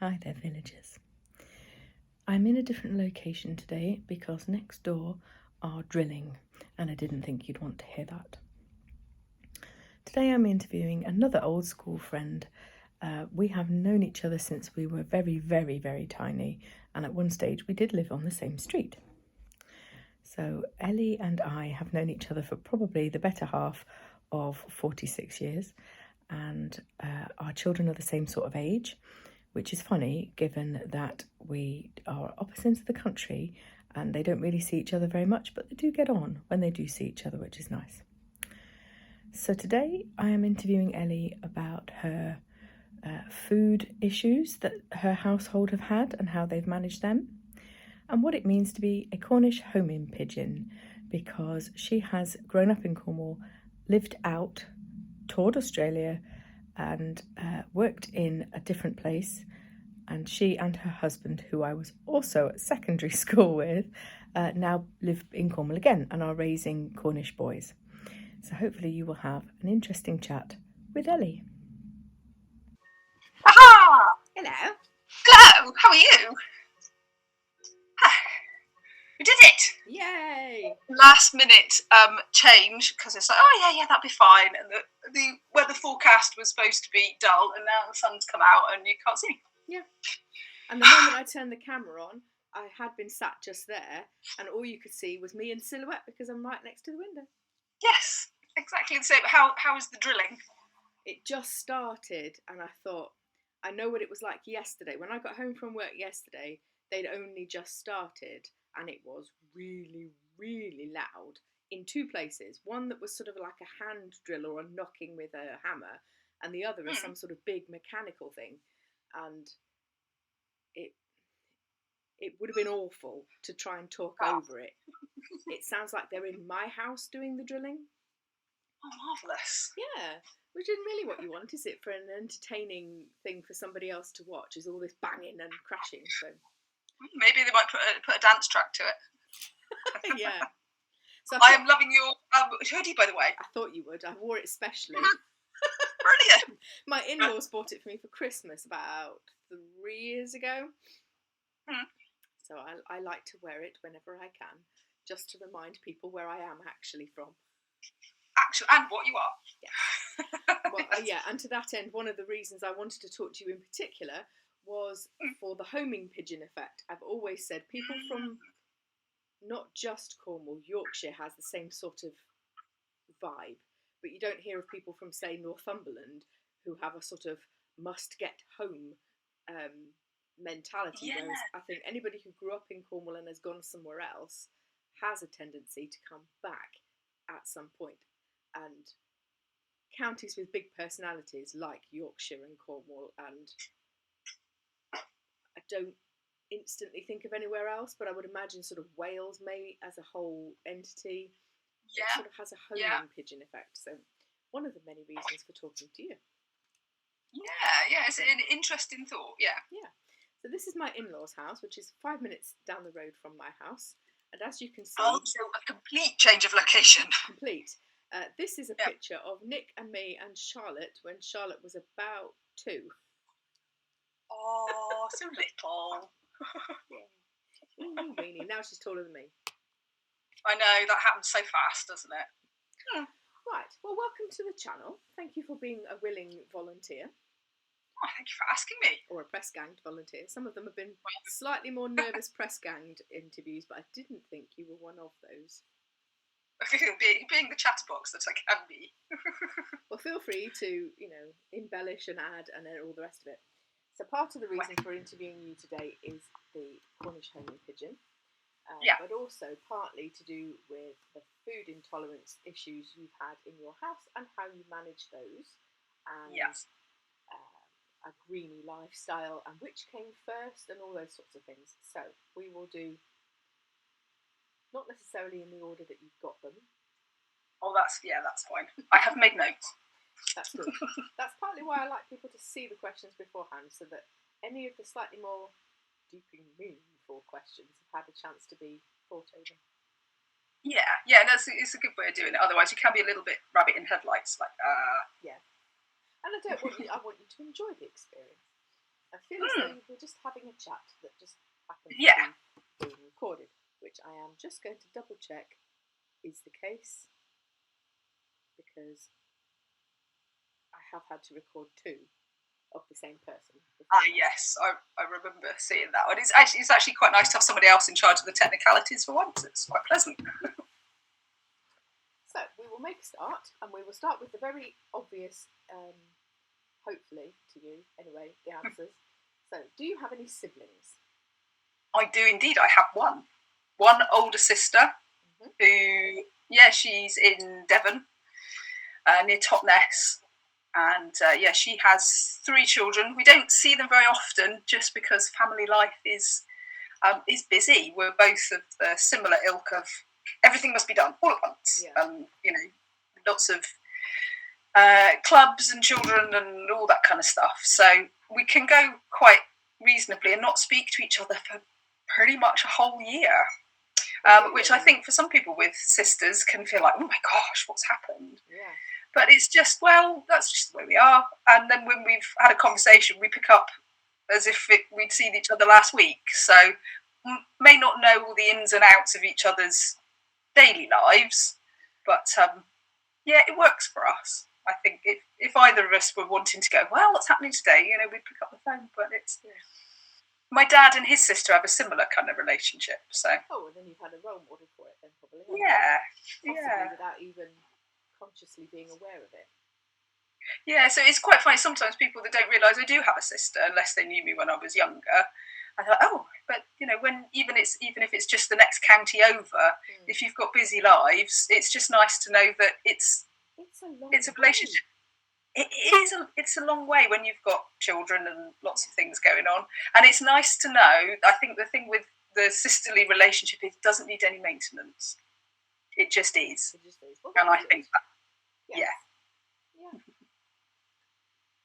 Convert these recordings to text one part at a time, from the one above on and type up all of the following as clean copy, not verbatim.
Hi there, villagers. I'm in a different location today because next door are drilling, and I didn't think you'd want to hear that. Today I'm interviewing another old school friend. We have known each other since we were very, very, very tiny, and at one stage we did live on the same street. So Elly and I have known each other for probably the better half of 46 years, and our children are the same sort of age, which is funny given that we are opposite ends of the country and they don't really see each other very much, but they do get on when they do see each other, which is nice. So today I am interviewing Elly about her food issues that her household have had and how they've managed them, and what it means to be a Cornish homing pigeon, because she has grown up in Cornwall, lived out, toured Australia, and worked in a different place. And she and her husband, who I was also at secondary school with, now live in Cornwall again and are raising Cornish boys. So hopefully you will have an interesting chat with Elly. Aha! Hello. Hello, how are you? We did it! Yay! Last minute change, because it's like, oh yeah, that'll be fine. And the weather forecast was supposed to be dull, and now the sun's come out and you can't see me. Yeah. And the moment I turned the camera on, I had been sat just there, and all you could see was me in silhouette because I'm right next to the window. Yes, exactly the same. How is the drilling? It just started, and I thought, I know what it was like yesterday. When I got home from work yesterday, they'd only just started, and it was really, really loud in two places. One that was sort of like a hand drill or a knocking with a hammer, and the other is some sort of big mechanical thing. And it would have been awful to try and talk over it. It sounds like they're in my house doing the drilling. Oh, marvellous. Yeah, which isn't really what you want, is it? For an entertaining thing for somebody else to watch, is all this banging and crashing. So maybe they might put a dance track to it. Yeah. So I am loving your hoodie, by the way. I thought you would. I wore it especially. Brilliant. My in-laws bought it for me for Christmas about 3 years ago. So I like to wear it whenever I can, just to remind people where I am actually from. And what you are. Yeah. Well, yeah, and to that end, one of the reasons I wanted to talk to you in particular was for the homing pigeon effect. I've always said people from not just Cornwall, Yorkshire has the same sort of vibe, but you don't hear of people from, say, Northumberland who have a sort of must get home mentality. Yeah. Whereas I think anybody who grew up in Cornwall and has gone somewhere else has a tendency to come back at some point. And counties with big personalities like Yorkshire and Cornwall, and I don't instantly think of anywhere else, but I would imagine sort of Wales may as a whole entity sort of has a homing pigeon effect. So one of the many reasons for talking to you. Yeah, it's an interesting thought. Yeah. So this is my in-laws' house, which is 5 minutes down the road from my house, and as you can see, so a complete change of location. Complete. This is a picture of Nick and me and Charlotte when Charlotte was about 2. Oh, so little. Yeah. Weenie. Now she's taller than me. I know, that happens so fast, doesn't it? Right. Well, welcome to the channel. Thank you for being a willing volunteer. Oh, thank you for asking me. Or a press ganged volunteer. Some of them have been slightly more nervous press ganged interviews, but I didn't think you were one of those. Being the chatterbox that I can be. Well, feel free to, embellish and add and then all the rest of it. So part of the reason for interviewing you today is the Cornish homing pigeon, but also partly to do with the food intolerance issues you've had in your house and how you manage those, and a greeny lifestyle and which came first and all those sorts of things. So we will do not necessarily in the order that you've got them. Oh, that's fine. I have made notes. That's good. That's partly why I like people to see the questions beforehand, so that any of the slightly more deeply meaningful questions have had a chance to be thought over. Yeah, it's a good way of doing it. Otherwise, you can be a little bit rabbit in headlights, like. Yeah, and I want you to enjoy the experience. I feel as though we're just having a chat that just happens to Yeah. be being recorded, which I am just going to double check is the case, because I have had to record two of the same person. Yes, I remember seeing that one. It's actually quite nice to have somebody else in charge of the technicalities for once. It's quite pleasant. So we will make a start, and we will start with the very obvious, hopefully to you anyway, the answers. So, do you have any siblings? I do indeed. I have one older sister who, she's in Devon, near Totnes. And she has 3 children. We don't see them very often, just because family life is busy. We're both of the similar ilk of everything must be done all at once. Lots of clubs and children and all that kind of stuff. So we can go quite reasonably and not speak to each other for pretty much a whole year. Which I think for some people with sisters can feel like, oh my gosh, what's happened? Yeah. But it's just, well, that's just the way we are. And then when we've had a conversation, we pick up as if we'd seen each other last week. So may not know all the ins and outs of each other's daily lives, but it works for us. I think if either of us were wanting to go, well, what's happening today? We'd pick up the phone. But it's my dad and his sister have a similar kind of relationship. So well, then you've had a role model for it, then probably. Possibly without even consciously being aware of it. Yeah, so it's quite funny. Sometimes people that don't realise I do have a sister, unless they knew me when I was younger, I thought, oh, but when even if it's just the next county over, if you've got busy lives, it's just nice to know that it's a relationship. It's a long way when you've got children and lots of things going on, and it's nice to know. I think the thing with the sisterly relationship is it doesn't need any maintenance. It just is. Well, and I think that, yeah.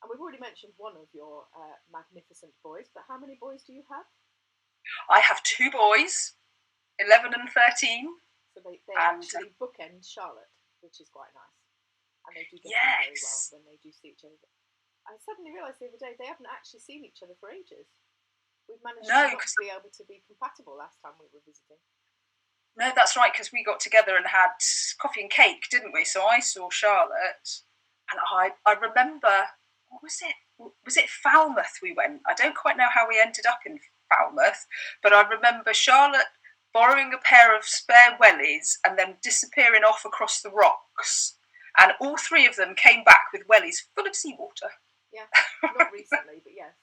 And we've already mentioned one of your magnificent boys, but how many boys do you have? I have 2 boys, 11 and 13. So they actually bookend Charlotte, which is quite nice. And they do get on very well when they do see each other. I suddenly realised the other day they haven't actually seen each other for ages. We've managed to be able to be compatible last time we were visiting. No, that's right, because we got together and had coffee and cake, didn't we? So I saw Charlotte, and I remember, what was it? Was it Falmouth we went? I don't quite know how we ended up in Falmouth, but I remember Charlotte borrowing a pair of spare wellies and then disappearing off across the rocks. And all 3 of them came back with wellies full of seawater. Yeah, not recently, but yes.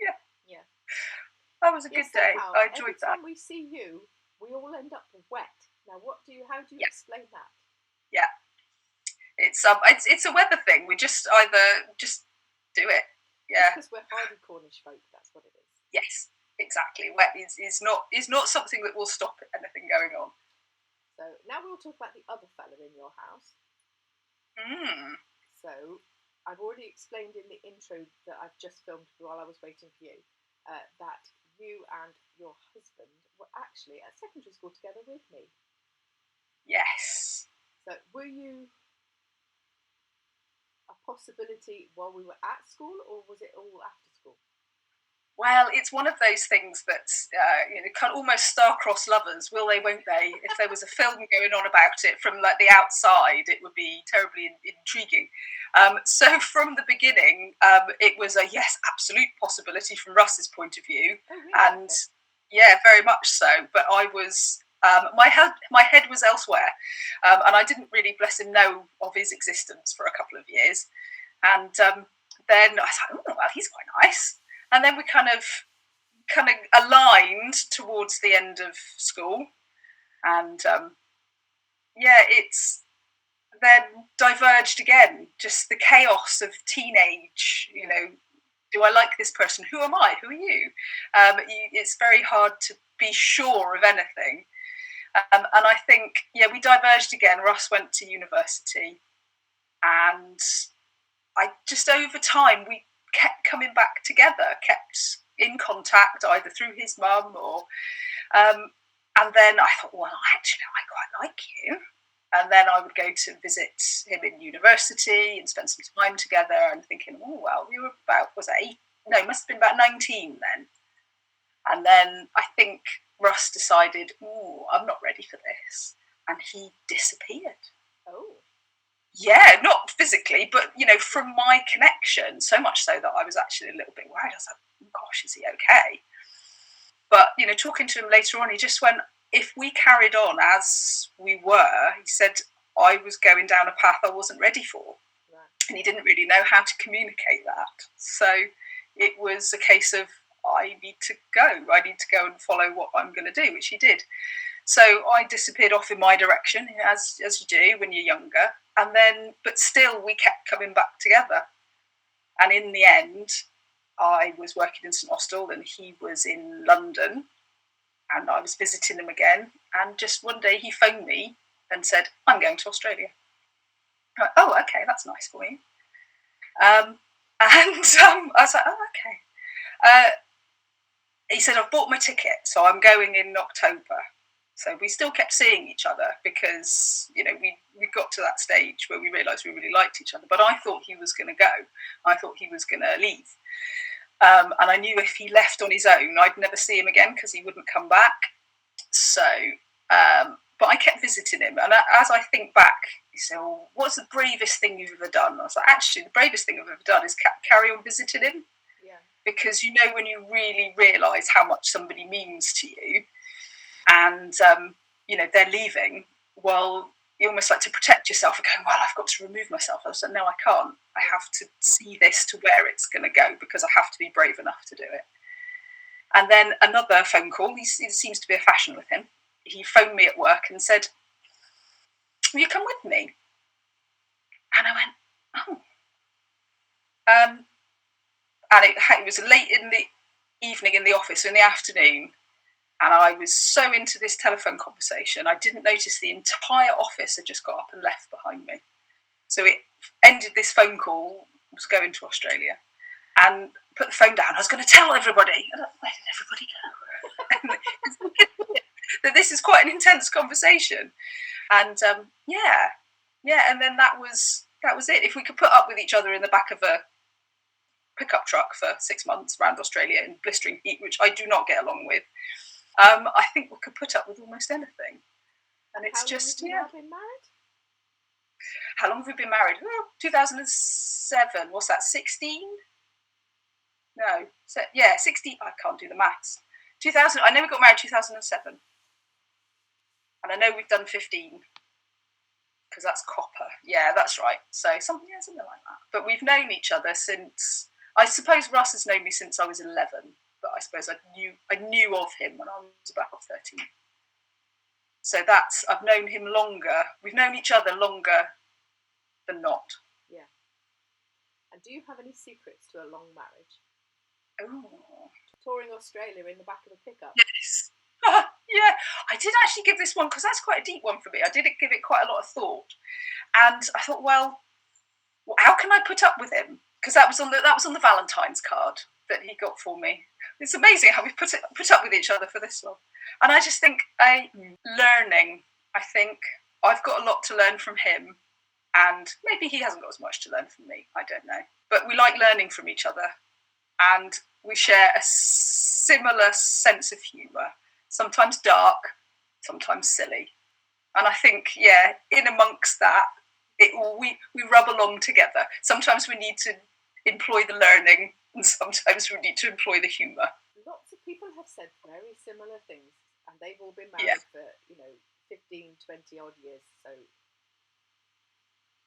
Yeah. That was a good day. I enjoyed that. Every time we see you, we all end up wet. Now, how do you explain that? Yeah, it's a weather thing. We just either just do it. Yeah, because we're hardy Cornish folk. That's what it is. Yes, exactly. Wet is not something that will stop anything going on. So now we'll talk about the other fella in your house. So I've already explained in the intro that I've just filmed while I was waiting for you that you and your husband were actually at secondary school together with me. Yes. So were you a possibility while we were at school, or was it all after school? Well, it's one of those things that kind of almost star-crossed lovers. Will they? Won't they? If there was a film going on about it from like the outside, it would be terribly intriguing. So from the beginning, it was a absolute possibility from Russ's point of view, and very much so. But I was my head was elsewhere, and I didn't really, bless him, know of his existence for a couple of years, and then I thought, oh well, he's quite nice. And then we kind of aligned towards the end of school, and it's then diverged again. Just the chaos of teenage. Do I like this person? Who am I? Who are you? It's very hard to be sure of anything. And I think we diverged again. Russ went to university, and I just over time we kept coming back together, kept in contact either through his mum or and then I thought, well, actually I quite like you, and then I would go to visit him in university and spend some time together, and thinking, oh well, we were about, was it must have been about 19 then. And then I think Russ decided, I'm not ready for this. And he disappeared. Oh. Yeah, not physically, but, from my connection, so much so that I was actually a little bit worried. I was like, gosh, is he okay? But, talking to him later on, he just went, if we carried on as we were, he said, I was going down a path I wasn't ready for. Right. And he didn't really know how to communicate that. So it was a case of, I need to go and follow what I'm going to do, which he did. So I disappeared off in my direction, as you do when you're younger. And then, but still, we kept coming back together. And in the end, I was working in St Austell and he was in London. And I was visiting him again. And just one day he phoned me and said, I'm going to Australia. I'm like, oh, okay, that's nice for you. I was like, oh, okay. He said, I've bought my ticket, so I'm going in October. So we still kept seeing each other because, we got to that stage where we realised we really liked each other. But I thought he was going to go. I thought he was going to leave. And I knew if he left on his own, I'd never see him again because he wouldn't come back. So, but I kept visiting him. And as I think back, he said, well, what's the bravest thing you've ever done? I was like, actually, the bravest thing I've ever done is carry on visiting him. Yeah. Because when you really realise how much somebody means to you and, they're leaving, well, you almost like to protect yourself and going, well, I've got to remove myself. I was like, no, I can't. I have to see this to where it's going to go because I have to be brave enough to do it. And then another phone call, it seems to be a fashion with him. He phoned me at work and said, will you come with me? And I went, oh. And it was late in the evening in the office, in the afternoon, and I was so into this telephone conversation, I didn't notice the entire office had just got up and left behind me. So it ended this phone call, was going to Australia, and put the phone down. I was going to tell everybody. Where did everybody go? That this is quite an intense conversation. And and then that was it. If we could put up with each other in the back of a pickup truck for 6 months around Australia in blistering heat, which I do not get along with, I think we could put up with almost anything. And it's just, How long have you been married? How long have we been married? 2007. What's that, 16? No. 16. I can't do the maths. 2000. I know we got married 2007. And I know we've done 15. Because that's copper. Yeah, that's right. So something like that. But we've known each other since, I suppose Russ has known me since I was 11. But I suppose I knew of him when I was about 13. So I've known him longer. We've known each other longer than not. Yeah. And do you have any secrets to a long marriage? Oh. Touring Australia in the back of a pickup? Yes. Yeah, I did actually give this one, because that's quite a deep one for me. I did give it quite a lot of thought. And I thought, well, how can I put up with him? Because that was on the Valentine's card that he got for me. It's amazing how we put up with each other for this one. And I just think, learning. I think I've got a lot to learn from him, and maybe he hasn't got as much to learn from me. I don't know. But we like learning from each other, and we share a similar sense of humour. Sometimes dark, sometimes silly. And I think, in amongst that, we rub along together. Sometimes we need to employ the learning, and sometimes we need to employ the humour. Lots of people have said very similar things, and they've all been married for 15, 20 odd years. So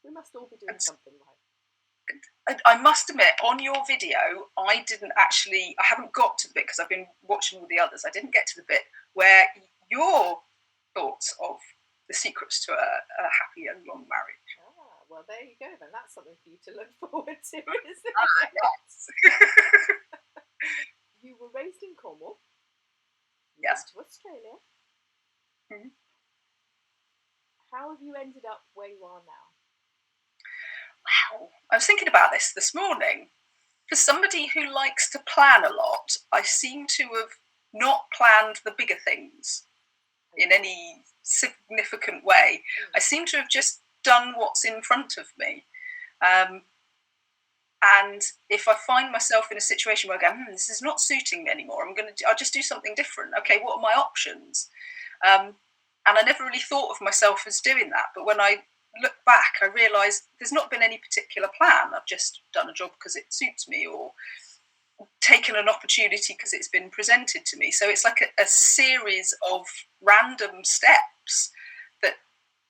we must all be doing something right. I must admit, on your video, I haven't got to the bit, because I've been watching all the others, I didn't get to the bit where your thoughts of the secrets to a happy and long marriage. Ah, well, there you go then. That's something for you to look forward to, isn't it? Yes. You were raised in Cornwall. Yes. To Australia. Mm-hmm. How have you ended up where you are now? Wow. I was thinking about this morning. For somebody who likes to plan a lot, I seem to have not planned the bigger things in any significant way. I seem to have just done what's in front of me. And And if I find myself in a situation where I go, this is not suiting me anymore, I'll just do something different. Okay, what are my options? And I never really thought of myself as doing that. But when I look back, I realise there's not been any particular plan. I've just done a job because it suits me, or taken an opportunity because it's been presented to me. So it's like a series of random steps that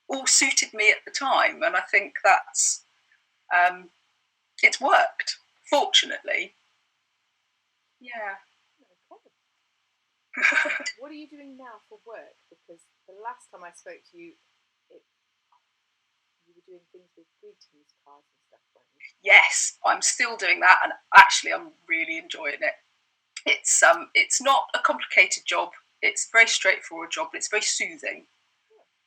all suited me at the time. And I think that's, it's worked, fortunately. Yeah. Okay. What are you doing now for work? Because the last time I spoke to you, you were doing things with greetings cards and stuff, weren't you? Yes, I'm still doing that, and actually I'm really enjoying it. It's not a complicated job. It's a very straightforward job, but it's very soothing.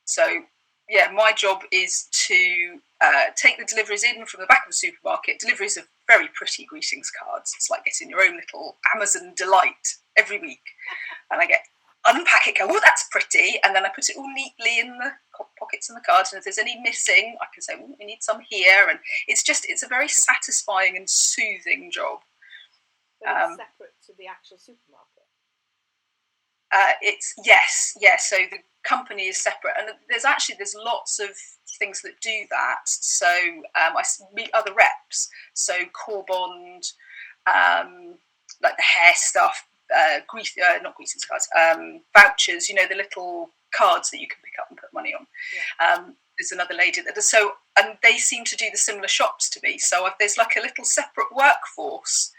So, yeah, my job is to take the deliveries in from the back of the supermarket. Deliveries of very pretty greetings cards. It's like getting your own little Amazon delight every week. And I get unpack it, go, oh, that's pretty, and then I put it all neatly in the pockets in the cards, and if there's any missing, I can say, oh, we need some here, and it's a very satisfying and soothing job. But it's separate to the actual supermarket? Yes, so the company is separate, and there's lots of things that do that. So I meet other reps, so Corbond, like the hair stuff, not greetings cards, vouchers, the little cards that you can pick up and put money on. Yeah. There's another lady that does so, and they seem to do the similar shops to me. So there's like a little separate workforce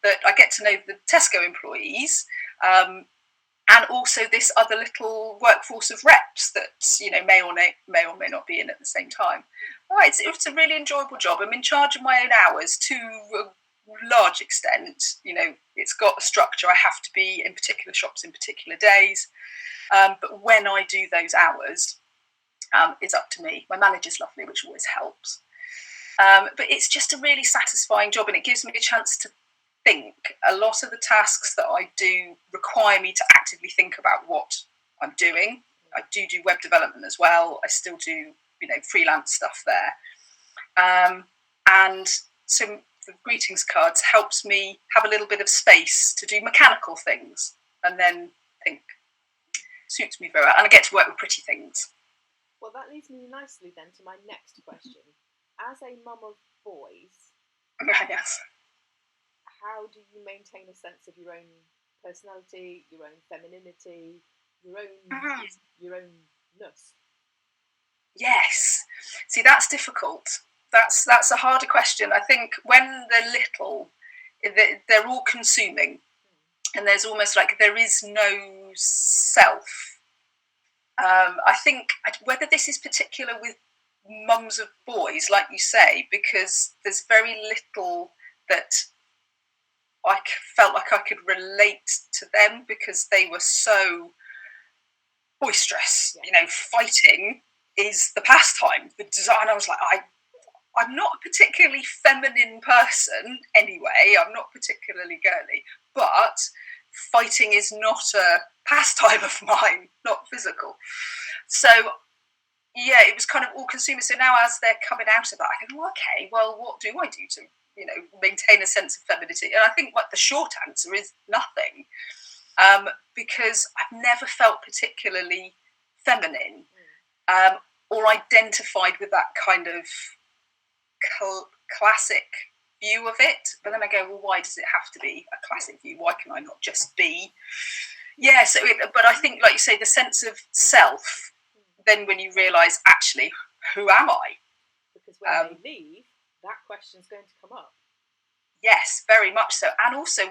that I get to know the Tesco employees, and also this other little workforce of reps that may or may not be in at the same time. It's a really enjoyable job. I'm in charge of my own hours to a large extent. It's got a structure. I have to be in particular shops in particular days, but when I do those hours, it's up to me. My manager's lovely, which always helps. But it's just a really satisfying job, and it gives me a chance to think. A lot of the tasks that I do require me to actively think about what I'm doing. I do web development as well. I still do, freelance stuff there. And so the greetings cards helps me have a little bit of space to do mechanical things and then think. Suits me very well. And I get to work with pretty things. Well, that leads me nicely then to my next question. As a mum of boys, yes, how do you maintain a sense of your own personality, your own femininity, your ownness? Yes. See, that's difficult. That's a harder question. I think when they're little, they're all consuming, and there's almost like there is no self. I think whether this is particular with mums of boys, like you say, because there's very little that I felt like I could relate to them because they were so boisterous. Yeah. Fighting is the pastime. The design, I was like, I'm not a particularly feminine person anyway. I'm not particularly girly, but fighting is not a pastime of mine, not physical. So, yeah, it was kind of all-consuming. So now as they're coming out of that, I go, okay, well, what do I do to, maintain a sense of femininity? And I think the short answer is nothing, because I've never felt particularly feminine or identified with that kind of classic view of it. But then I go, well, why does it have to be a classic view? Why can I not just be? Yeah, but I think, like you say, the sense of self, then when you realise, actually, who am I? Because when they leave, that question's going to come up. Yes, very much so. And also,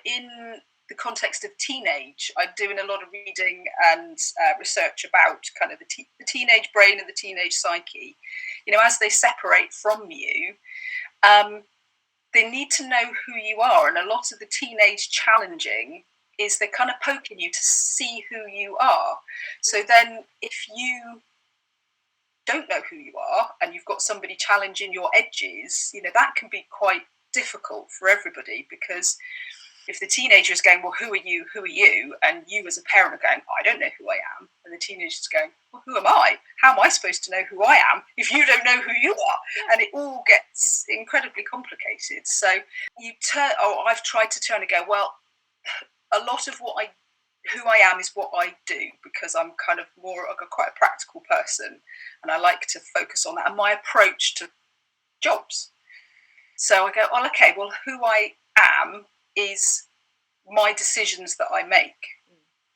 in the context of teenage, I'm doing a lot of reading and research about kind of the teenage brain and the teenage psyche. As they separate from you, they need to know who you are. And a lot of the teenage challenging is they're kind of poking you to see who you are. So then if you don't know who you are and you've got somebody challenging your edges, that can be quite difficult for everybody, because if the teenager is going, well, who are you, and you as a parent are going, I don't know who I am, and the teenager's going, well, who am I? How am I supposed to know who I am if you don't know who you are? And it all gets incredibly complicated. So I've tried to turn and go, well, a lot of who I am is what I do, because I'm kind of quite a practical person, and I like to focus on that, and my approach to jobs. So I go, well, okay, well, who I am is my decisions that I make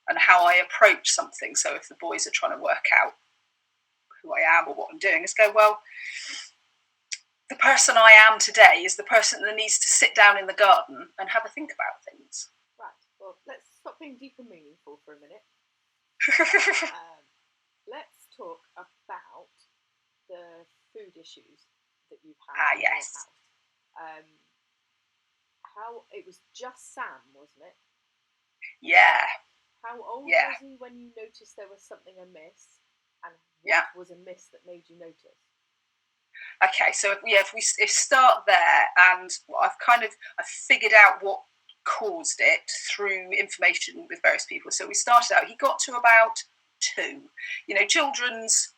and how I approach something. So if the boys are trying to work out who I am or what I'm doing, is go, well, the person I am today is the person that needs to sit down in the garden and have a think about things. Right, well, let's stop being deep and meaningful for a minute. Let's talk about the food issues that you've had in your house. How it was just Sam, wasn't it? Yeah. How old was he when you noticed there was something amiss, and what was amiss that made you notice? Okay, so if we start there, and I've figured out what caused it through information with various people. So we started out, he got to about 2. Children's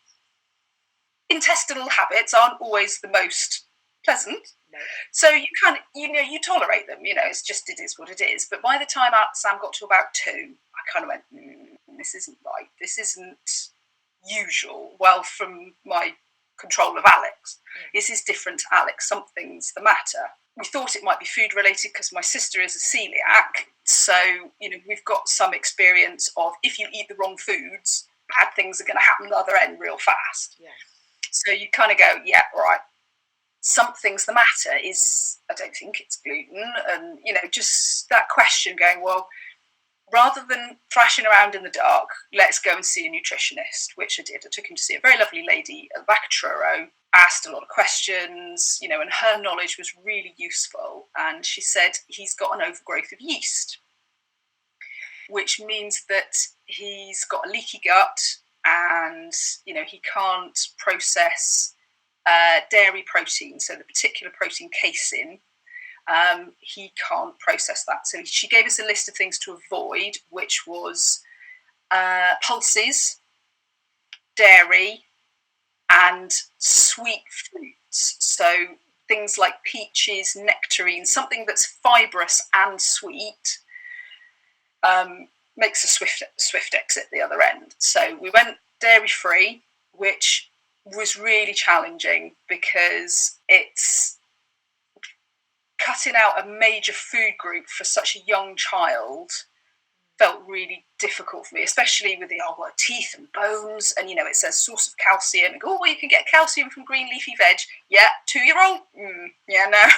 intestinal habits aren't always the most pleasant. No. So you you tolerate them, it is what it is. But by the time Sam got to about 2, I kind of went, this isn't right. This isn't usual. Well, from my control of Alex, this is different to Alex. Something's the matter. We thought it might be food related because my sister is a celiac. So, we've got some experience of if you eat the wrong foods, bad things are going to happen at the other end real fast. Yeah. So you kind of go, yeah, right. Something's the matter. I don't think it's gluten. And, just that question going, well, rather than thrashing around in the dark, let's go and see a nutritionist, which I did. I took him to see a very lovely lady at the back of Truro, asked a lot of questions, and her knowledge was really useful. And she said he's got an overgrowth of yeast, which means that he's got a leaky gut and, he can't process dairy protein, so the particular protein casein. He can't process that. So she gave us a list of things to avoid, which was pulses, dairy, and sweet fruits. So things like peaches, nectarines, something that's fibrous and sweet, makes a swift exit the other end. So we went dairy-free, which was really challenging because it's cutting out a major food group for such a young child felt really difficult for me, especially with the teeth and bones, and it says source of calcium, and you can get calcium from green leafy veg. Yeah, 2-year-old? No,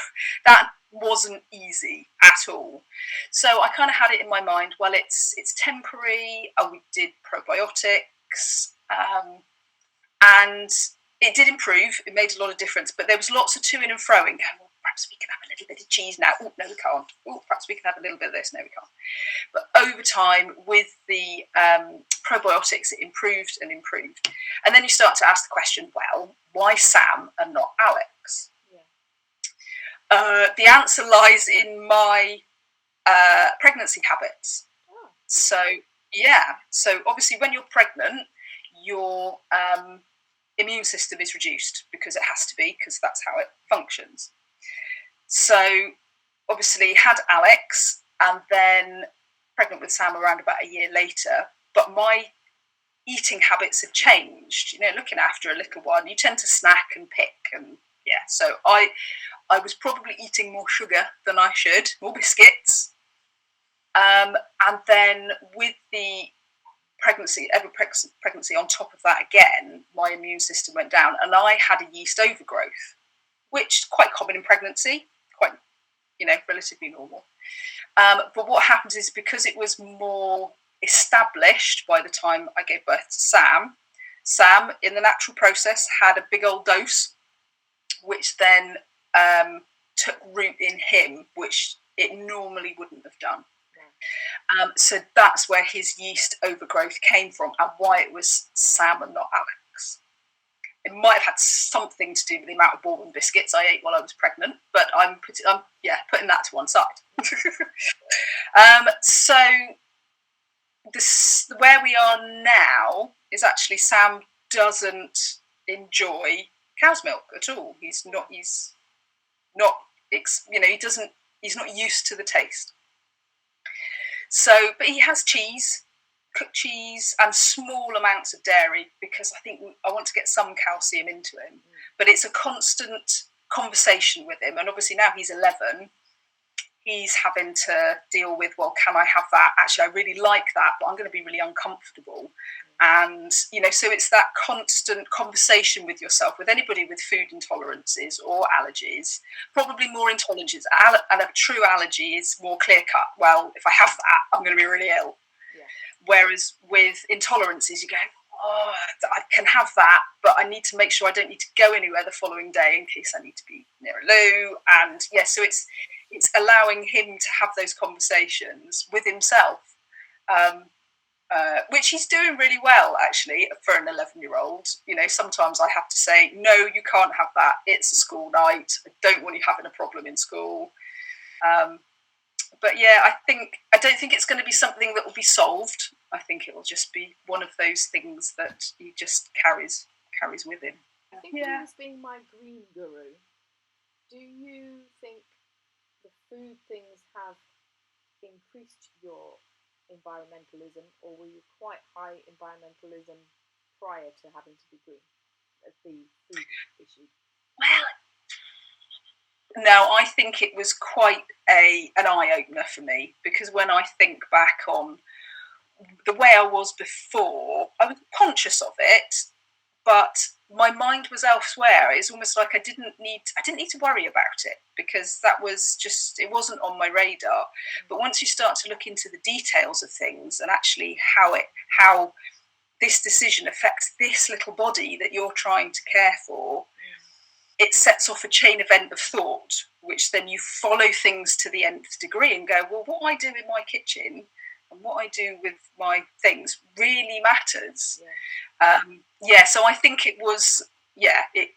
that wasn't easy at all. So I kind of had it in my mind, well, it's temporary. We did probiotics, and it did improve. It made a lot of difference, but there was lots of to-ing and froing. Perhaps we can have a little bit of cheese now. Oh, no, we can't. Oh, perhaps we can have a little bit of this. No, we can't. But over time, with the probiotics, it improved and improved. And then you start to ask the question, well, why Sam and not Alex? Yeah. The answer lies in my pregnancy habits. Oh. So obviously when you're pregnant, your immune system is reduced because it has to be, because that's how it functions. So obviously had Alex and then pregnant with Sam around about a year later, but my eating habits have changed. Looking after a little one, you tend to snack and pick, and so I was probably eating more sugar than I should, more biscuits, and then with the pregnancy on top of that again, my immune system went down and I had a yeast overgrowth, which is quite common in pregnancy, quite, relatively normal. But what happens is, because it was more established by the time I gave birth to Sam in the natural process had a big old dose, which then took root in him, which it normally wouldn't have done. So that's where his yeast overgrowth came from, and why it was Sam and not Alex. It might have had something to do with the amount of bourbon biscuits I ate while I was pregnant, but I'm putting that to one side. So where we are now is actually Sam doesn't enjoy cow's milk at all. He's not used to the taste. So, but he has cheese, cooked cheese, and small amounts of dairy because I think I want to get some calcium into him. But it's a constant conversation with him, and obviously now he's 11. He's having to deal with, well, can I have that? Actually, I really like that, but I'm going to be really uncomfortable. And, so it's that constant conversation with yourself, with anybody with food intolerances or allergies, probably more intolerances. And a true allergy is more clear-cut. Well, if I have that, I'm going to be really ill. Yeah. Whereas with intolerances, you go, oh, I can have that, but I need to make sure I don't need to go anywhere the following day in case I need to be near a loo. And, so it's allowing him to have those conversations with himself. Which he's doing really well, actually, for an 11-year-old. Sometimes I have to say, no, you can't have that. It's a school night. I don't want you having a problem in school. But yeah, I don't think it's going to be something that will be solved. I think it will just be one of those things that he just carries with him. I think he was being my green guru. Do you think the food things have increased your environmentalism, or were you quite high environmentalism prior to having to be green at the food issue? Well, no, I think it was quite an eye-opener for me, because when I think back on the way I was before, I was conscious of it, but my mind was elsewhere. It's almost like I didn't need to worry about it, because that was just, it wasn't on my radar. But once you start to look into the details of things and actually how this decision affects this little body that you're trying to care for, it sets off a chain event of thought, which then you follow things to the nth degree and go, well, what I do in my kitchen and what I do with my things really matters. So I think it was, it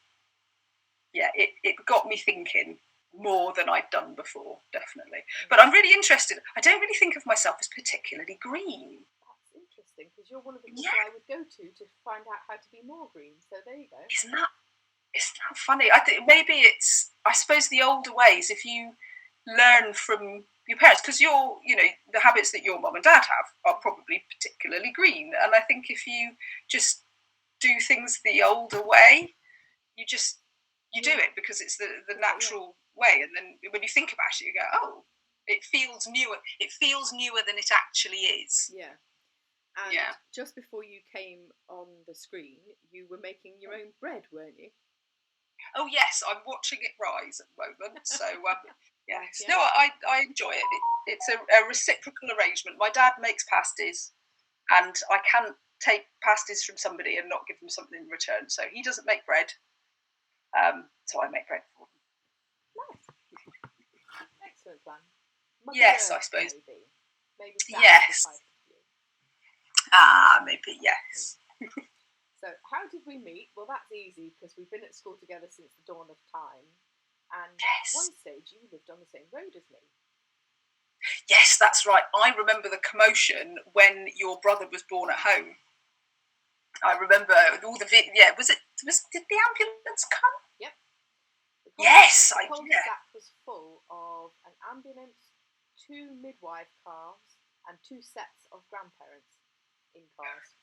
got me thinking more than I'd done before, definitely. But I'm really interested. I don't really think of myself as particularly green. That's interesting, because you're one of the people I would go to find out how to be more green. So there you go. Isn't that funny? I think maybe it's, I suppose, the older ways, if you learn from your parents, because the habits that your mum and dad have are probably particularly green. And I think if you just do things the older way, you do it because it's the natural way. And then when you think about it, you go, oh, it feels newer. It feels newer than it actually is. Yeah. And just before you came on the screen, you were making your own bread, weren't you? Oh yes, I'm watching it rise at the moment. So no, I enjoy it. It's a reciprocal arrangement. My dad makes pasties, and I can't take pasties from somebody and not give them something in return. So he doesn't make bread, so I make bread for him. Nice, excellent plan. Yes, I suppose. Maybe yes. Maybe yes. So how did we meet? Well, that's easy, because we've been at school together since the dawn of time. And at one stage, you lived on the same road as me. Yes, that's right. I remember the commotion when your brother was born at home. I remember all the did the ambulance come? Yep. Yes, I did. The cul-de-sac was full of an ambulance, 2 midwife cars, and 2 sets of grandparents in cars.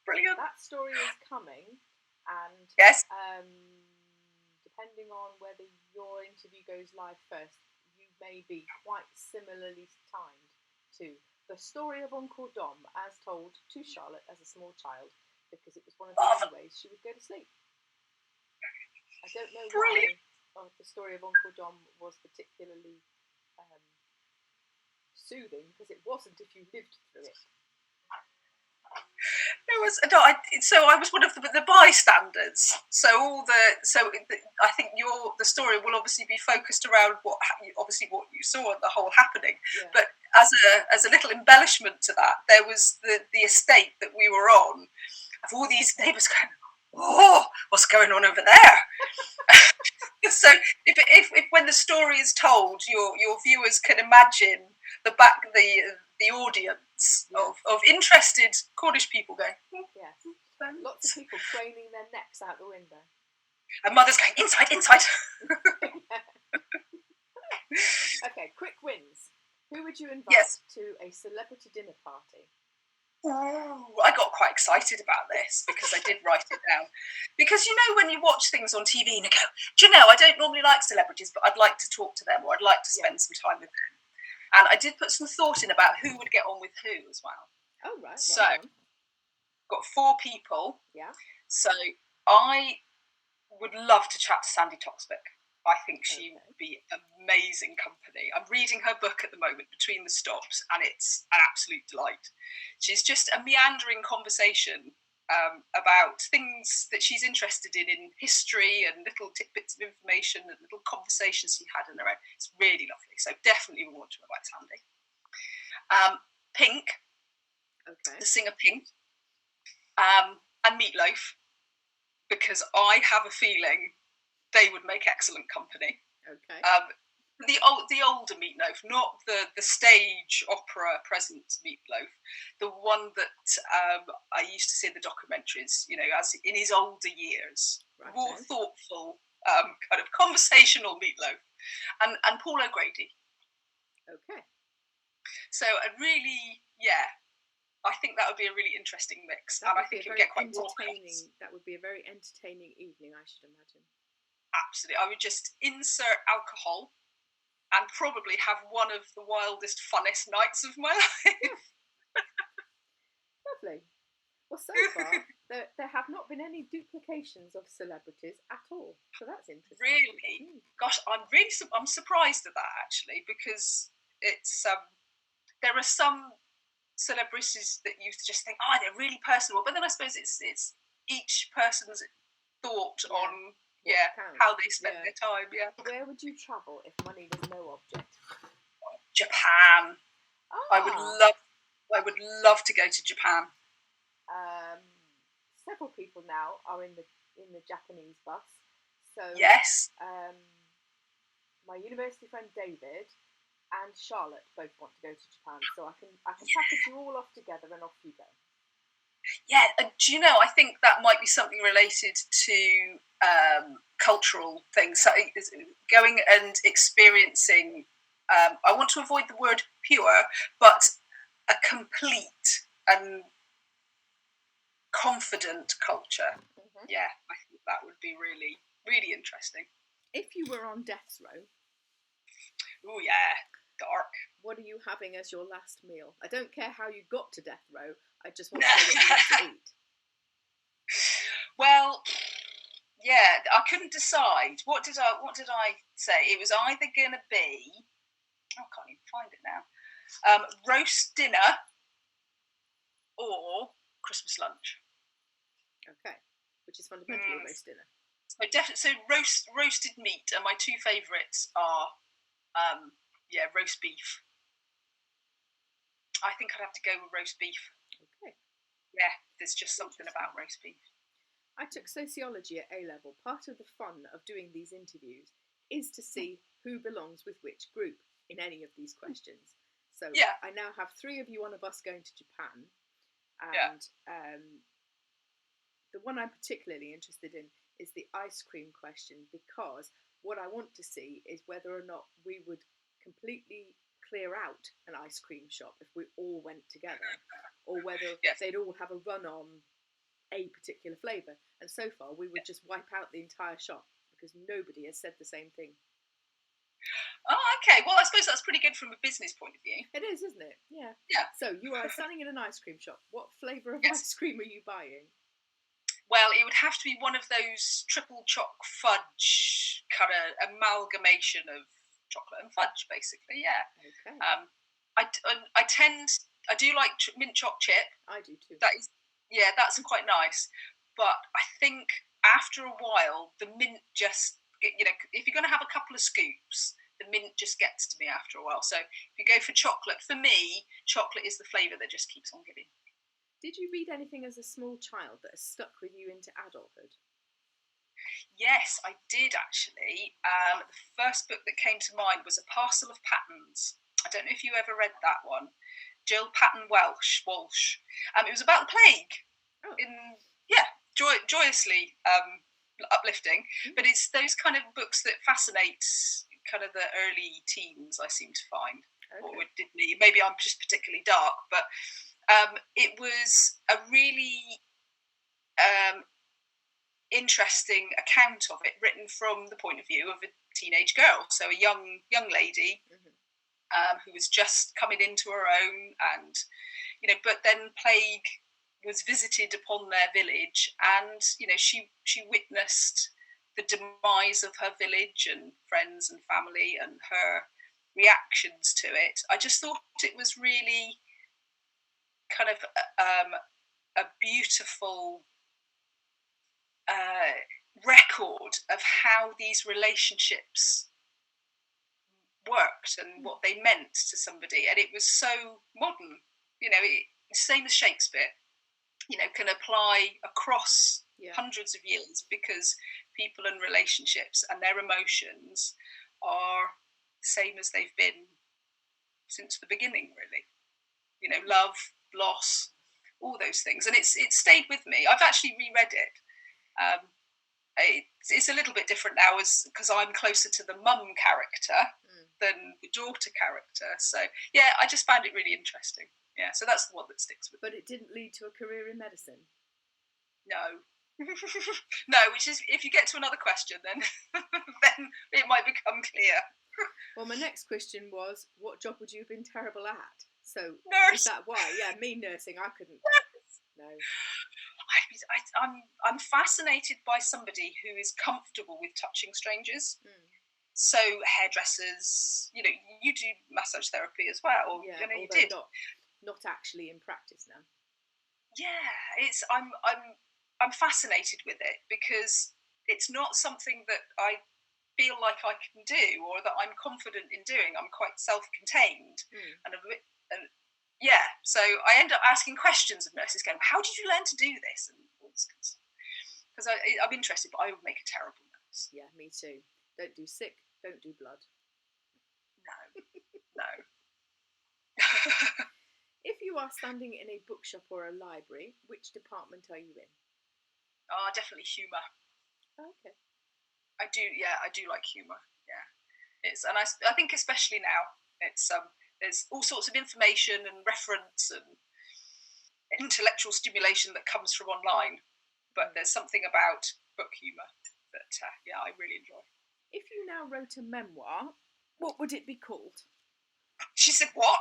Brilliant. That story is coming, and depending on whether your interview goes live first, you may be quite similarly timed to the story of Uncle Dom as told to Charlotte as a small child, because it was one of the only ways she would go to sleep. I don't know why the story of Uncle Dom was particularly soothing, because it wasn't if you lived through it. So I was one of the bystanders. So I think the story will obviously be focused around what you saw and the whole happening. Yeah. But as a little embellishment to that, there was the estate that we were on, of all these neighbours going, oh, what's going on over there? So if when the story is told, your viewers can imagine the audience of interested Cornish people going, yes, lots of people craning their necks out the window, and mothers going, inside. Okay, quick wins. Who would you invite to a celebrity dinner party? Ooh, I got quite excited about this because I did write it down. Because when you watch things on TV and you go, do you know, I don't normally like celebrities, but I'd like to talk to them or I'd like to spend some time with them. And I did put some thought in about who would get on with who as well. Oh, right. So, got 4 people. Yeah. So, I would love to chat to Sandy Toksvig. I think she would be amazing company. I'm reading her book at the moment, Between the Stops, and it's an absolute delight. She's just a meandering conversation about things that she's interested in history and little tidbits of information and little conversations she had in her own. It's really lovely. So definitely we want to invite Sandy. Pink, the singer Pink, and Meatloaf, because I have a feeling they would make excellent company. Okay. The older Meatloaf, not the stage opera present Meatloaf, the one that I used to see in the documentaries, as in his older years, more thoughtful, kind of conversational Meatloaf, and Paul O'Grady. Okay. So I think that would be a really interesting mix, and I think it would get quite entertaining. That would be a very entertaining evening, I should imagine. Absolutely. I would just insert alcohol and probably have one of the wildest, funnest nights of my life. Lovely. Well, so far, there have not been any duplications of celebrities at all. So that's interesting. Really? Gosh, I'm surprised at that, actually, because it's there are some celebrities that you just think, they're really personal. But then I suppose it's each person's thought on how they spend their time. Yeah. Where would you travel if money was no object? Japan. I would love to go to Japan. Several people now are in the Japanese bus. So yes. My university friend David and Charlotte both want to go to Japan, so I can package you all off together and off you go. Yeah, do you know, I think that might be something related to cultural things. So going and experiencing, I want to avoid the word pure, but a complete and confident culture. Mm-hmm. Yeah, I think that would be really, really interesting. If you were on death's row. Oh, yeah. Dark. What are you having as your last meal? I don't care how you got to death row. I just want to know what you want to eat. Well, yeah, I couldn't decide. What did I say? It was either going to be, I can't even find it now, roast dinner or Christmas lunch. Okay, which is fundamentally roast dinner. So roasted meat, and my 2 favourites are roast beef. I think I'd have to go with roast beef. Okay. Yeah, there's just something about roast beef. I took sociology at A-level. Part of the fun of doing these interviews is to see who belongs with which group in any of these questions. So I now have 3 of you on a bus going to Japan. And the one I'm particularly interested in is the ice cream question, because what I want to see is whether or not we would completely clear out an ice cream shop if we all went together, or whether they'd all have a run on a particular flavour. And so far we would just wipe out the entire shop because nobody has said the same thing. Oh, okay. Well, I suppose that's pretty good from a business point of view. It is, isn't it? Yeah. Yeah. So you are standing in an ice cream shop. What flavour of ice cream are you buying? Well, it would have to be one of those triple choc fudge kind of amalgamation of chocolate and fudge, basically. Yeah. Okay. I do like mint choc chip. I do too. That's quite nice. But I think after a while, the mint just, if you're going to have a couple of scoops, the mint just gets to me after a while. So if you go for chocolate, for me, chocolate is the flavour that just keeps on giving. Did you read anything as a small child that has stuck with you into adulthood? Yes, I did actually. The first book that came to mind was A Parcel of Patterns. I don't know if you ever read that one. Jill Patton Walsh. It was about the plague. Oh. Joyously uplifting. But it's those kind of books that fascinate kind of the early teens, I seem to find. Okay. Or it did me. Maybe I'm just particularly dark, but it was a really interesting account of it, written from the point of view of a teenage girl, so a young lady who was just coming into her own, and but then plague was visited upon their village, and she witnessed the demise of her village and friends and family, and her reactions to it. I just thought it was really kind of a beautiful record of how these relationships worked and what they meant to somebody, and it was so modern. Same as Shakespeare, can apply across hundreds of years, because people and relationships and their emotions are the same as they've been since the beginning, really. Love, loss, all those things, and it's stayed with me. I've actually reread it. It's a little bit different now, because I'm closer to the mum character than the daughter character. So yeah, I just found it really interesting. Yeah, so that's the one that sticks with me. But it didn't lead to a career in medicine? No. No, which is, if you get to another question, then it might become clear. Well, my next question was, what job would you have been terrible at? So nurse. Is that why? Yeah, me nursing, I couldn't. No. I'm fascinated by somebody who is comfortable with touching strangers. So hairdressers, you do massage therapy as well. Yeah, you did. Not actually in practice now. Yeah, I'm fascinated with it, because it's not something that I feel like I can do, or that I'm confident in doing. I'm quite self-contained, so I end up asking questions of nurses, going, "How did you learn to do this?" And all this kind of stuff. Because I'm interested, but I would make a terrible nurse. Yeah, me too. Don't do sick, don't do blood. No. If you are standing in a bookshop or a library, which department are you in? Oh, definitely humour. Oh, okay. I do like humour. Yeah, and I think especially now, it's there's all sorts of information and reference and intellectual stimulation that comes from online, but there's something about book humour that I really enjoy. If you now wrote a memoir, what would it be called? She said, what?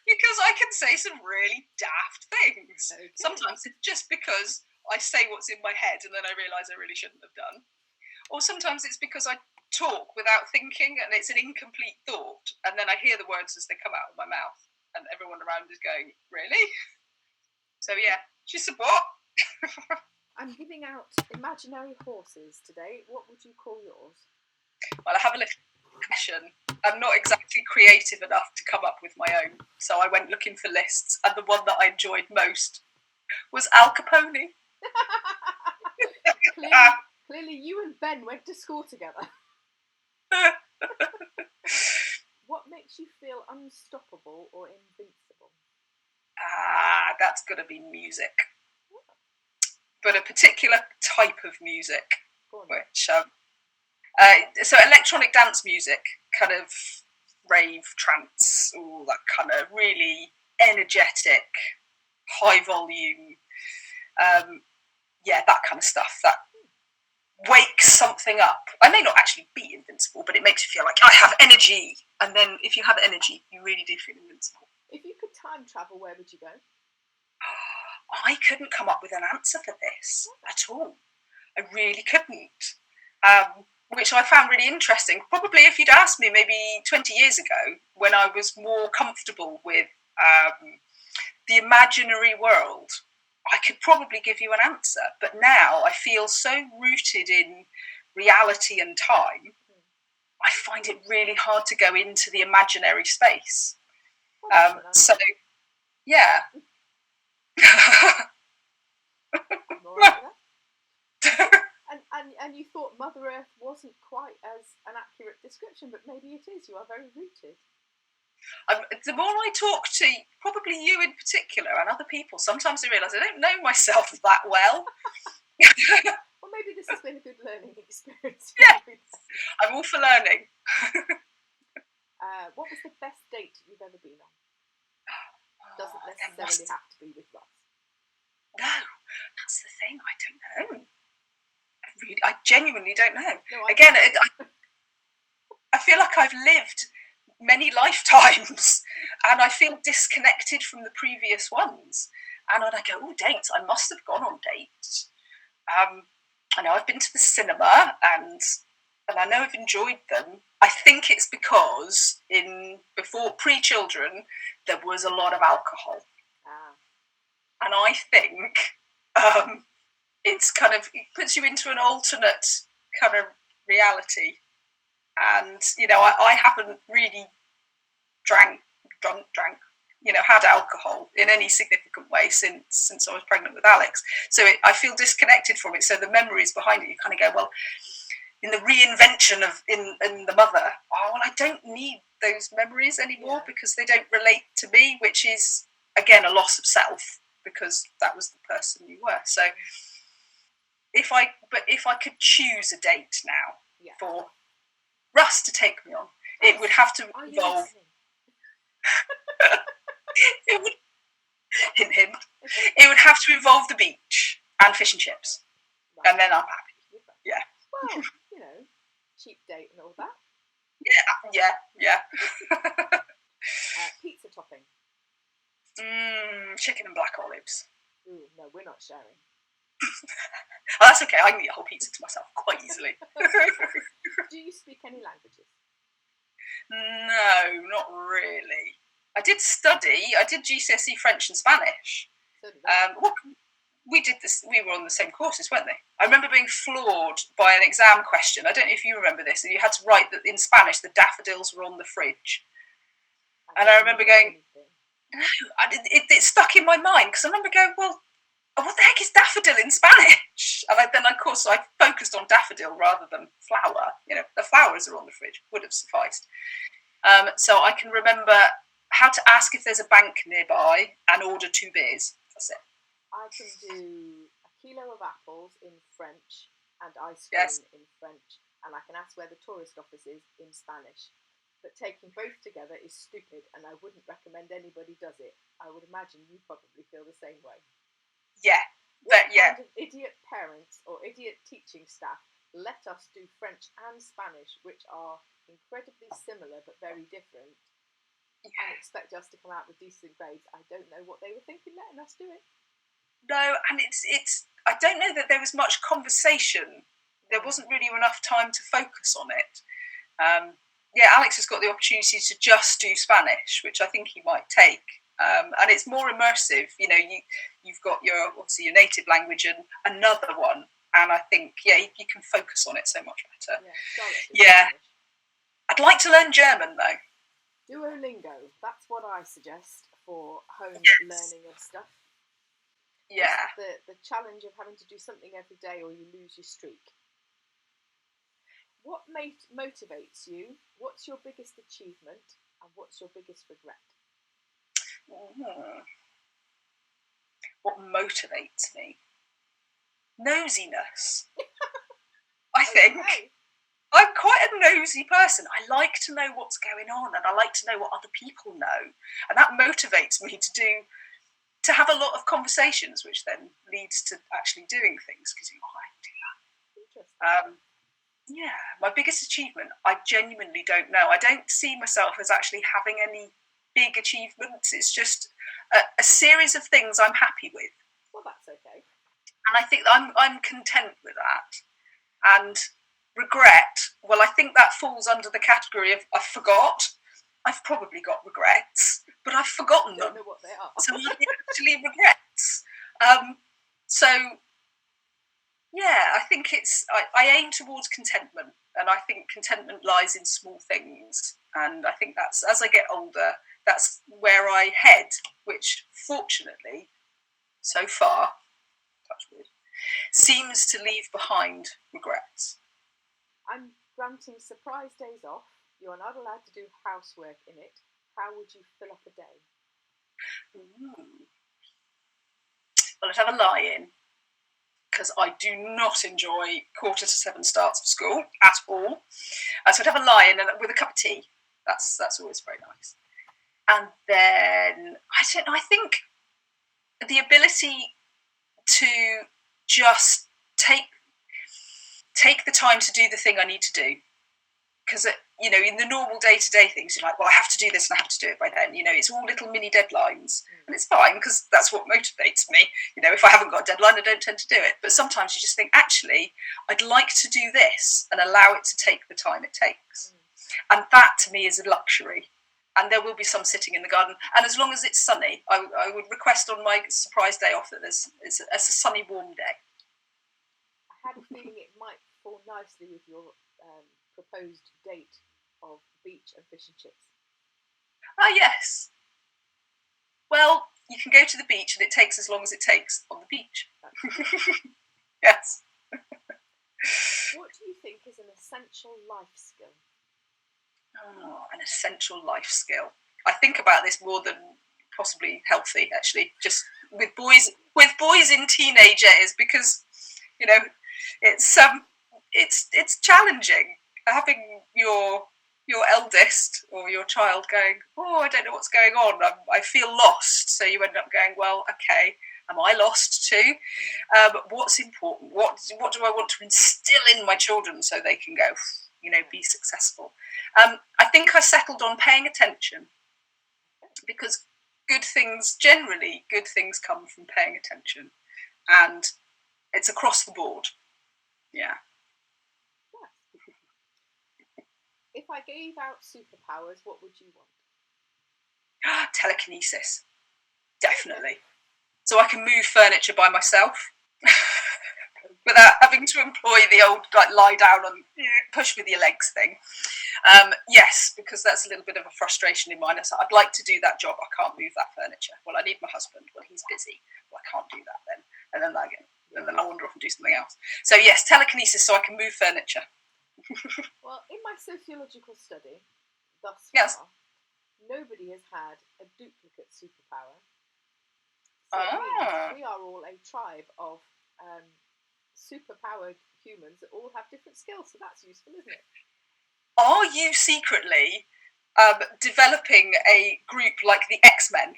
Because I can say some really daft things. Okay. Sometimes it's just because I say what's in my head and then I realise I really shouldn't have done. Or sometimes it's because I talk without thinking and it's an incomplete thought, and then I hear the words as they come out of my mouth and everyone around is going, really? So yeah, she said, what? I'm giving out imaginary horses today. What would you call yours? Well, I have a little confession. I'm not exactly creative enough to come up with my own, so I went looking for lists, and the one that I enjoyed most was Al Capone. Clearly you and Ben went to school together. What makes you feel unstoppable or invincible? That's going to be music. But a particular type of music, which so electronic dance music, kind of rave, trance, all that kind of really energetic, high volume, that kind of stuff that wakes something up. I may not actually be invincible, but it makes you feel like I have energy. And then if you have energy, you really do feel invincible. If you could time travel, where would you go? I couldn't come up with an answer for this at all. I really couldn't. Which I found really interesting. Probably if you'd asked me maybe 20 years ago, when I was more comfortable with the imaginary world, I could probably give you an answer. But now I feel so rooted in reality and time, I find it really hard to go into the imaginary space. So, yeah. And you thought Mother Earth wasn't quite as an accurate description, but maybe it is. You are very rooted. The more I talk to probably you in particular and other people, sometimes I realise I don't know myself that well. Well, maybe this has been a good learning experience. Yeah, I'm all for learning. What was the best date you've ever been on? Doesn't necessarily have to be with Ross. No, that's the thing. I don't know. I genuinely don't know. No, again, I feel like I've lived many lifetimes and I feel disconnected from the previous ones. And when I go, oh, dates, I must have gone on dates. I know I've been to the cinema and I know I've enjoyed them. I think it's because before pre-children, there was a lot of alcohol. And I think it puts you into an alternate kind of reality. And, I haven't really drank, had alcohol in any significant way since I was pregnant with Alex. So I feel disconnected from it. So the memories behind it, you kind of go, well, in the reinvention in the mother, I don't need those memories anymore because they don't relate to me, which is, again, a loss of self because that was the person you were. So if I could choose a date now for Russ to take me on, it would have to involve it would have to involve the beach and fish and chips, and then I'm happy. Yeah. Well, cheap date and all that. Yeah. Pizza topping. Chicken and black olives. Ooh, no, we're not sharing. Oh, that's okay. I can eat a whole pizza to myself quite easily. Do you speak any languages? No, not really. I did GCSE French and Spanish. So did I. We did this. We were on the same courses, weren't they? I remember being floored by an exam question. I don't know if you remember this. And you had to write that in Spanish the daffodils were on the fridge. And I remember going, no, it stuck in my mind because I remember going, well, what the heck is daffodil in Spanish? And of course, I focused on daffodil rather than flower. The flowers are on the fridge, would have sufficed. So I can remember how to ask if there's a bank nearby and order 2 beers. That's it. I can do a kilo of apples in French and ice cream in French, and I can ask where the tourist office is in Spanish. But taking both together is stupid, and I wouldn't recommend anybody does it. I would imagine you probably feel the same way. Yeah. What kind of idiot parents or idiot teaching staff let us do French and Spanish, which are incredibly similar but very different, and expect us to come out with decent grades? I don't know what they were thinking letting us do it. No, and it's. I don't know that there was much conversation. There wasn't really enough time to focus on it. Alex has got the opportunity to just do Spanish, which I think he might take. And it's more immersive. You've got your native language and another one, and I think you can focus on it so much better. Yeah. I'd like to learn German though. Duolingo. That's what I suggest for home learning of stuff. Yeah. The challenge of having to do something every day or you lose your streak. What motivates you? What's your biggest achievement? And what's your biggest regret? What motivates me? Nosiness. I think. Okay. I'm quite a nosy person. I like to know what's going on and I like to know what other people know. And that motivates me to have a lot of conversations, which then leads to actually doing things because I do that. Interesting. My biggest achievement, I genuinely don't know. I don't see myself as actually having any big achievements. It's just a series of things I'm happy with. Well, that's okay. And I think I'm content with that. And regret, well, I think that falls under the category of I forgot. I've probably got regrets, but I've forgotten them. I don't know what they are. So I actually regrets. I think I aim towards contentment, and I think contentment lies in small things. And I think that's, as I get older, that's where I head, which fortunately, so far, touch wood, seems to leave behind regrets. I'm granting surprise days off. You're not allowed to do housework in it. How would you fill up a day? Well, I'd have a lie-in, because I do not enjoy 6:45 starts for school at all. So I'd have a lie-in and with a cup of tea. That's always very nice. And then, I don't know, I think the ability to just take the time to do the thing I need to do. Because, you know, in the normal day-to-day things, you're like, well, I have to do this and I have to do it by then. You know, it's all little mini deadlines. And it's fine, because that's what motivates me. You know, if I haven't got a deadline, I don't tend to do it. But sometimes you just think, actually, I'd like to do this and allow it to take the time it takes. And that, to me, is a luxury. And there will be some sitting in the garden. And as long as it's sunny, I would request on my surprise day off that it's a sunny, warm day. I had a feeling it might fall nicely with your proposed date of beach and fish and chips. Ah, yes. Well, you can go to the beach and it takes as long as it takes on the beach. Yes. What do you think is an essential life skill? Oh, an essential life skill. I think about this more than possibly healthy, actually. Just with boys in teenage years, because, you know, it's challenging having your eldest or your child going, oh, I don't know what's going on. I feel lost. So you end up going, well, okay, am I lost too? What's important? What do I want to instill in my children so they can go, you know, be successful? I think I settled on paying attention, because good things come from paying attention, and it's across the board. Yeah. If I gave out superpowers, what would you want? Telekinesis, definitely. So I can move furniture by myself without having to employ the old like lie down and push with your legs thing. Yes, because that's a little bit of a frustration in mine. I'd like to do that job. I can't move that furniture. Well, I need my husband. Well, he's busy. Well, I can't do that then. And then I wander off and do something else. So yes, telekinesis, so I can move furniture. Well, in my sociological study thus far, yes, nobody has had a duplicate superpower. So it means we are all a tribe of superpowered humans that all have different skills, so that's useful, isn't it? Are you secretly developing a group like the X-Men?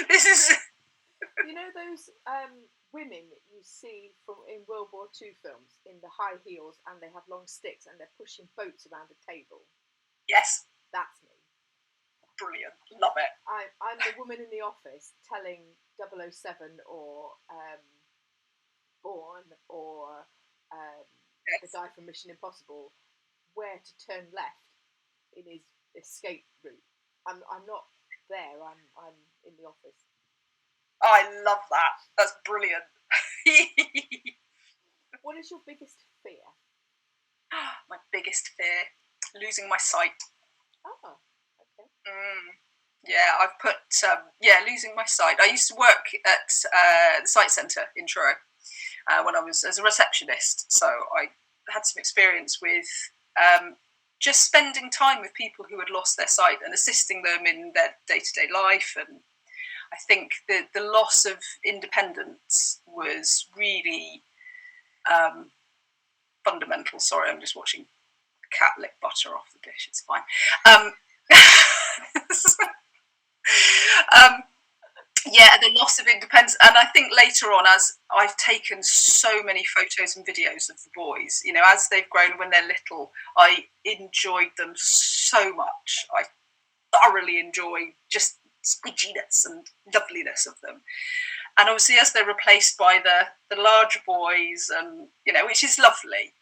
This is... You know those women that you see in World War II films in the high heels, and they have long sticks and they're pushing boats around a table? Yes. That's me. Brilliant. Love it. I'm the woman in the office telling 007 or Bourne or the guy from Mission Impossible where to turn left in his escape route. I'm not there. I'm in the office. I love that. That's brilliant. What is your biggest fear? My biggest fear? Losing my sight. Oh, okay. Yeah, I've put, losing my sight. I used to work at the Sight Centre in Truro when I was as a receptionist, so I had some experience with just spending time with people who had lost their sight and assisting them in their day-to-day life. And I think the loss of independence was really fundamental. Sorry, I'm just watching the cat lick butter off the dish. It's fine. The loss of independence. And I think later on, as I've taken so many photos and videos of the boys, you know, as they've grown when they're little, I enjoyed them so much. I thoroughly enjoy just squidginess and loveliness of them. And obviously as they're replaced by the larger boys, and you know, which is lovely,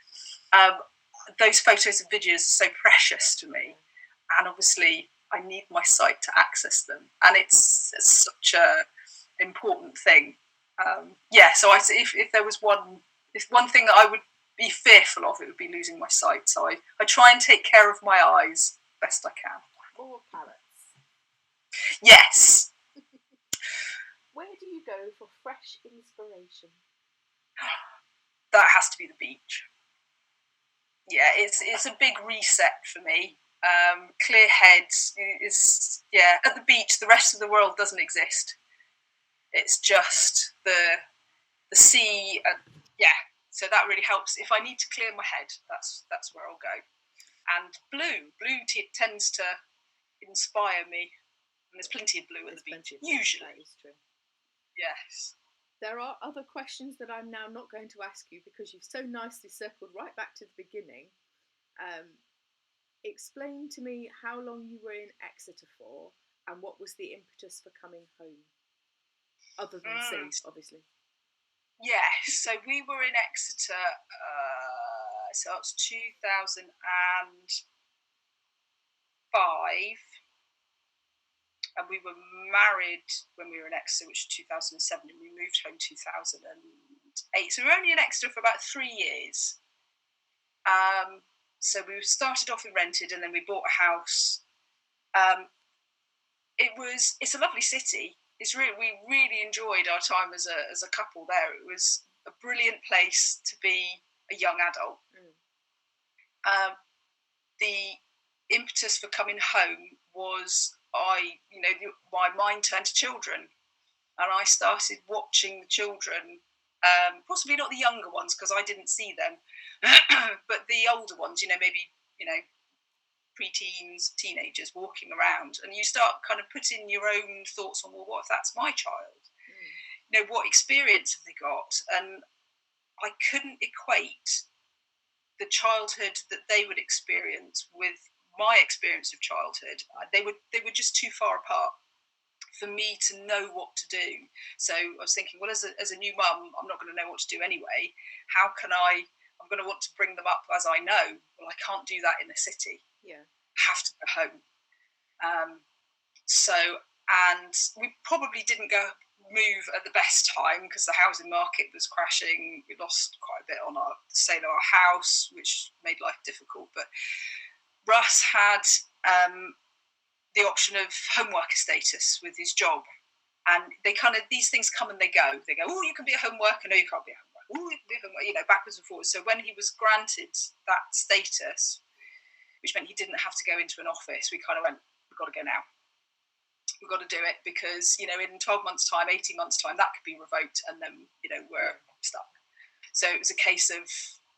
those photos and videos are so precious to me, and obviously I need my sight to access them, and it's such a important thing. So if there was one thing that I would be fearful of, it would be losing my sight. So I try and take care of my eyes best I can. or carrots? Yes. Where do you go for fresh inspiration? That has to be the beach. Yeah, it's a big reset for me. Clear head is, at the beach. The rest of the world doesn't exist. It's just the sea, so that really helps. If I need to clear my head, that's where I'll go. And blue tends to inspire me, and there's plenty of blue at the beach usually. That is true. Yes. There are other questions that I'm now not going to ask you because you've so nicely circled right back to the beginning. Explain to me how long you were in Exeter for, and what was the impetus for coming home, other than sea, obviously. Yes, so we were in Exeter, so it was 2005, and we were married when we were in Exeter, which was 2007, and we moved home 2008. So we were only in Exeter for about 3 years. So we started off in rented, and then we bought a house. It's a lovely city. We really enjoyed our time as a couple there. It was a brilliant place to be a young adult. The impetus for coming home was my mind turned to children, and I started watching the children, possibly not the younger ones because I didn't see them, but the older ones, maybe, pre-teens, teenagers walking around, and you start kind of putting your own thoughts on, well, what if that's my child? What experience have they got? And I couldn't equate the childhood that they would experience with my experience of childhood. They were just too far apart for me to know what to do. So I was thinking, well, as a new mum, I'm not going to know what to do anyway. How can I'm going to want to bring them up as I know. Well, I can't do that in a city. Yeah. Have to go home. And we probably didn't move at the best time because the housing market was crashing. We lost quite a bit on the sale of our house, which made life difficult. But Russ had the option of home worker status with his job. And these things come and they go. They go, oh, you can be a home worker. No, you can't be a home worker. Oh, you can be a home worker, backwards and forwards. So when he was granted that status, which meant he didn't have to go into an office, we kind of went, we've got to go now. We've got to do it because, in 12 months' time, 18 months' time, that could be revoked and then, we're stuck. So it was a case of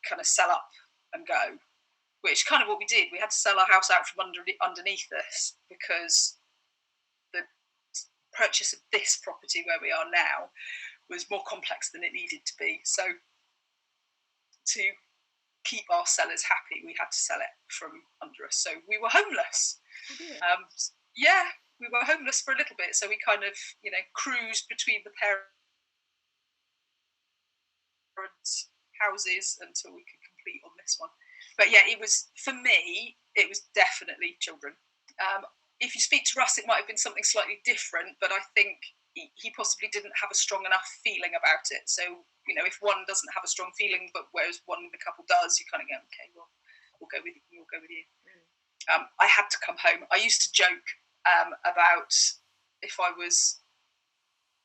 kind of sell up and go, which kind of what we did. We had to sell our house out from underneath us because the purchase of this property where we are now was more complex than it needed to be. So to keep our sellers happy, we had to sell it from under us. So we were homeless. We were homeless for a little bit. So we kind of, cruised between the parents' houses until we could complete on this one. But it was, for me, it was definitely children. If you speak to Russ, it might have been something slightly different, but I think he possibly didn't have a strong enough feeling about it. So, if one doesn't have a strong feeling, but whereas one in the couple does, you kind of go, okay, well, we'll go with you. I had to come home. I used to joke about if I was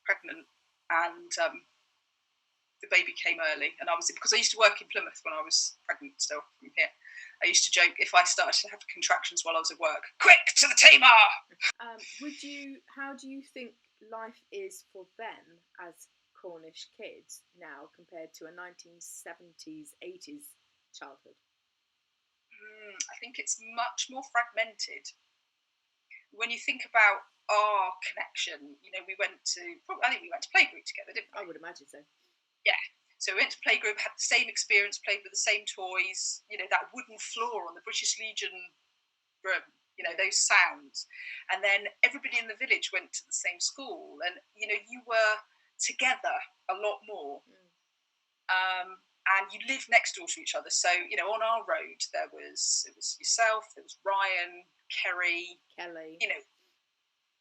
pregnant and the baby came early, and because I used to work in Plymouth when I was pregnant still from here. I used to joke if I started to have contractions while I was at work, quick to the Tamar. How do you think life is for them as Cornish kids now compared to a 1970s, 80s childhood? I think it's much more fragmented. When you think about our connection, we went to playgroup together, didn't we? I would imagine so. Yeah. So we went to playgroup, had the same experience, played with the same toys, that wooden floor on the British Legion room, those sounds. And then everybody in the village went to the same school, and, you were together a lot more. And you lived next door to each other. So, on our road, it was yourself, there was Ryan, Kelly.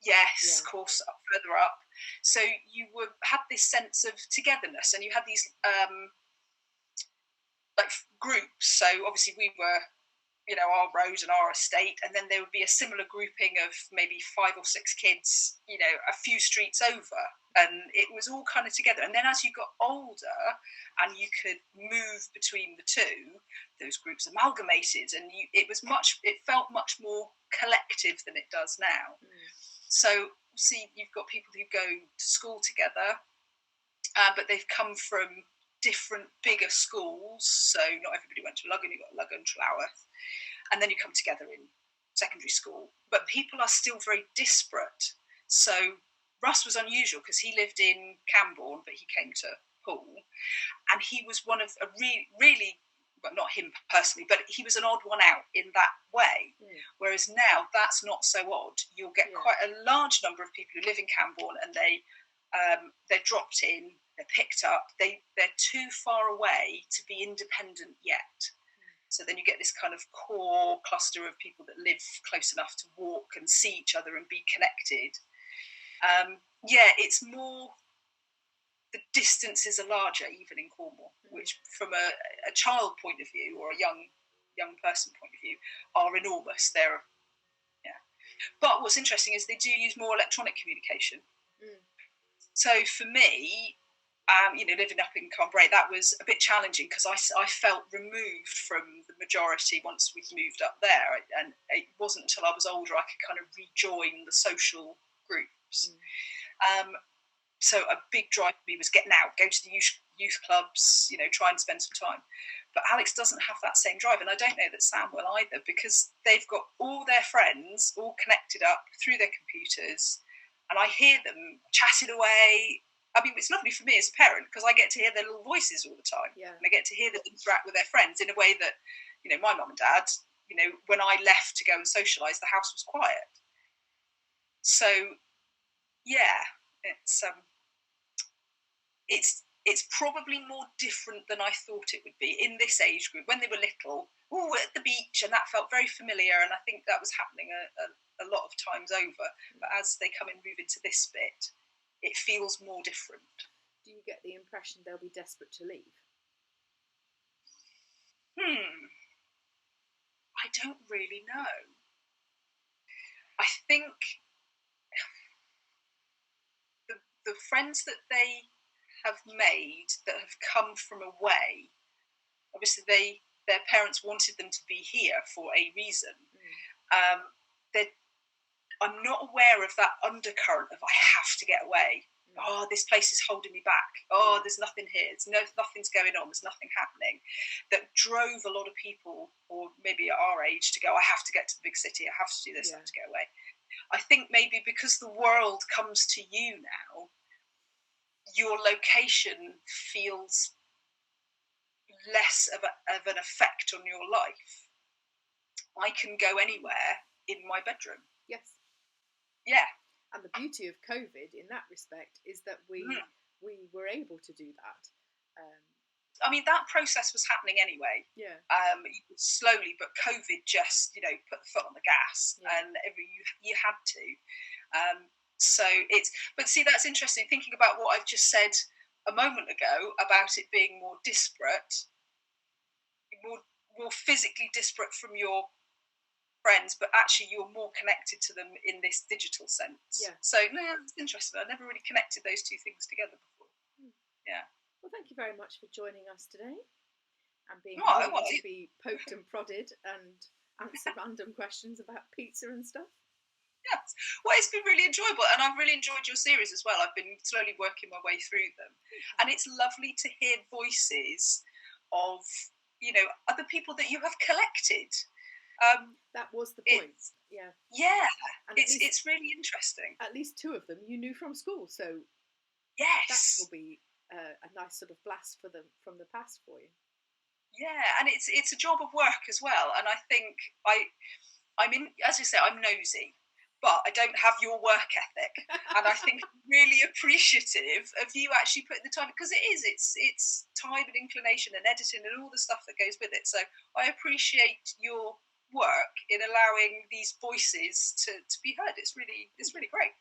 Yes, of course, further up. So you had this sense of togetherness, and you had these like groups. So obviously we were our road and our estate, and then there would be a similar grouping of maybe 5 or 6 kids, a few streets over, and it was all kind of together. And then as you got older and you could move between the two, those groups amalgamated, and it felt much more collective than it does now. So see, you've got people who go to school together, but they've come from different bigger schools, so not everybody went to Luggan. You've got Luggan, Trelaworth, and then you come together in secondary school, but people are still very disparate. So Russ was unusual because he lived in Camborne, but he came to Poole, and he was one of a really, well, not him personally, but he was an odd one out in that way. Whereas now that's not so odd. You'll get quite a large number of people who live in Camborne, and they're dropped in, they're picked up, they're too far away to be independent yet. So then you get this kind of core cluster of people that live close enough to walk and see each other and be connected. It's more, the distances are larger even in Cornwall, which from a child point of view or a young person point of view are enormous. But what's interesting is they do use more electronic communication. So for me, living up in Cambrai, that was a bit challenging because I felt removed from the majority once we'd moved up there, and it wasn't until I was older I could kind of rejoin the social groups. So a big drive for me was getting out, go to the youth clubs, try and spend some time. But Alex doesn't have that same drive, and I don't know that Sam will either, because they've got all their friends all connected up through their computers, and I hear them chatting away. I mean, it's lovely for me as a parent because I get to hear their little voices all the time. And I get to hear them interact with their friends in a way that, my mum and dad, when I left to go and socialise, the house was quiet. So, it's probably more different than I thought it would be in this age group. When they were little, at the beach, and that felt very familiar, and I think that was happening a lot of times over. But as they come and move into this bit, it feels more different. Do you get the impression they'll be desperate to leave? I don't really know. I think the friends that they have made that have come from away, obviously their parents wanted them to be here for a reason. I'm not aware of that undercurrent of I have to get away. Oh, this place is holding me back. Oh, there's nothing here. Nothing's going on. There's nothing happening. That drove a lot of people, or maybe at our age, to go, I have to get to the big city. I have to do this. I have to get away. I think maybe because the world comes to you now, your location feels less of an effect on your life. I can go anywhere in my bedroom. Yes. Yeah. And the beauty of COVID in that respect is that we were able to do that. I mean, that process was happening anyway. Yeah. Slowly, but COVID just, put the foot on the gas, and you had to. But see, that's interesting. Thinking about what I've just said a moment ago about it being more disparate, more physically disparate from your friends, but actually you're more connected to them in this digital sense. Yeah. So it's interesting. I never really connected those two things together before. Yeah. Well, thank you very much for joining us today and being willing to be poked and prodded and answer random questions about pizza and stuff. Yes. Well, it's been really enjoyable, and I've really enjoyed your series as well. I've been slowly working my way through them, and it's lovely to hear voices of other people that you have collected. That was the point. Yeah. And it's really interesting. At least 2 of them you knew from school, so yes, that will be a nice sort of blast from the past for you. Yeah, and it's a job of work as well. And I think I'm in, as I say, I'm nosy, but I don't have your work ethic. And I think I'm really appreciative of you actually putting the time, because it's time and inclination and editing and all the stuff that goes with it. So I appreciate your work in allowing these voices to be heard. It's really great.